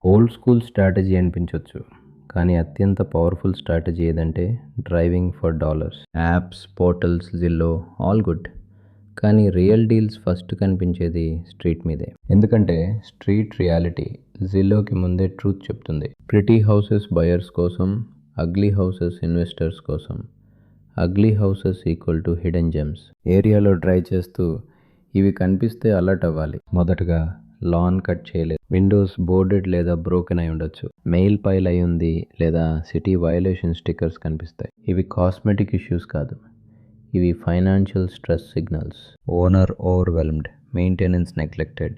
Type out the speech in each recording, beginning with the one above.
Old school strategy అనిపించవచ్చు, కానీ అత్యంత పవర్ఫుల్ స్ట్రాటజీ ఏదంటే driving for dollars. Apps, portals, Zillow all good, కానీ రియల్ డీల్స్ ఫస్ట్ కనిపించేది స్ట్రీట్ మీదే. ఎందుకంటే స్ట్రీట్ రియాలిటీ జిల్లోకి ముందే ట్రూత్ చెప్తుంది. ప్రిటీ హౌసెస్ బయర్స్ కోసం, అగ్లీ హౌసెస్ ఇన్వెస్టర్స్ కోసం. Ugly houses equal to hidden gems. ఏరియాలో డ్రైవ్ చేస్తూ ఇవి కనిపిస్తే అలర్ట్ అవ్వాలి. మొదటగా లాన్ కట్ చేయలేదు, విండోస్ బోర్డెడ్ లేదా బ్రోకెన్ అయి ఉండొచ్చు, మెయిల్ పైల్ అయి ఉంది, లేదా సిటీ వయలేషన్ స్టిక్కర్స్ కనిపిస్తాయి. ఇవి కాస్మెటిక్ ఇష్యూస్ కాదు, ఇవి financial stress signals. Owner overwhelmed, maintenance neglected.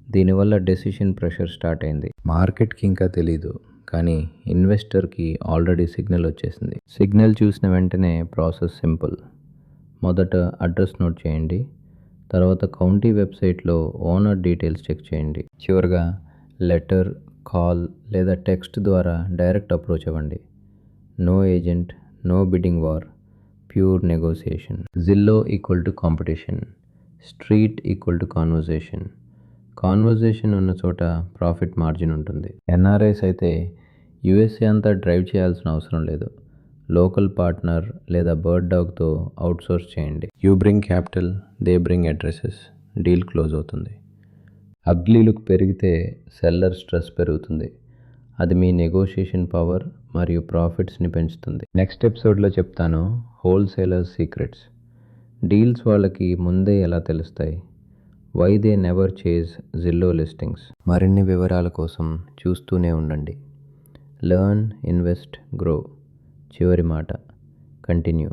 దీనివల్ల డెసిషన్ ప్రెషర్ స్టార్ట్ అయింది. మార్కెట్కి ఇంకా తెలీదు, కానీ ఇన్వెస్టర్కి ఆల్రెడీ సిగ్నల్ వచ్చేసింది. సిగ్నల్ చూసిన వెంటనే ప్రాసెస్ సింపుల్. మొదట అడ్రస్ నోట్ చేయండి, తర్వాత కౌంటీ వెబ్సైట్లో ఓనర్ డీటెయిల్స్ చెక్ చేయండి. చివరిగా లెటర్, కాల్ లేదా టెక్స్ట్ ద్వారా డైరెక్ట్ అప్రోచ్ అవ్వండి. No agent, no bidding war, pure negotiation. Zillow equal to competition, street equal to conversation. Conversation ఉన్న చోట ప్రాఫిట్ మార్జిన్ ఉంటుంది. ఎన్ఆర్ఐస్ అయితే యూఎస్ఏ అంతా డ్రైవ్ చేయాల్సిన అవసరం లేదు. లోకల్ పార్ట్నర్ లేదా బర్డ్ డాగ్తో అవుట్సోర్స్ చేయండి. You bring capital, they bring addresses, deal close అవుతుంది. అగ్లీ లుక్ పెరిగితే సెల్లర్ స్ట్రెస్ పెరుగుతుంది. అది మీ నెగోషియేషన్ పవర్ మరియు ప్రాఫిట్స్ని పెంచుతుంది. నెక్స్ట్ ఎపిసోడ్లో చెప్తాను హోల్సేలర్స్ సీక్రెట్స్. డీల్స్ వాళ్ళకి ముందే ఎలా తెలుస్తాయి, why they never chase Zillow listings. మరిన్ని వివరాల కోసం చూస్తూనే ఉండండి. Learn, invest, grow. చివరి మాట కంటిన్యూ.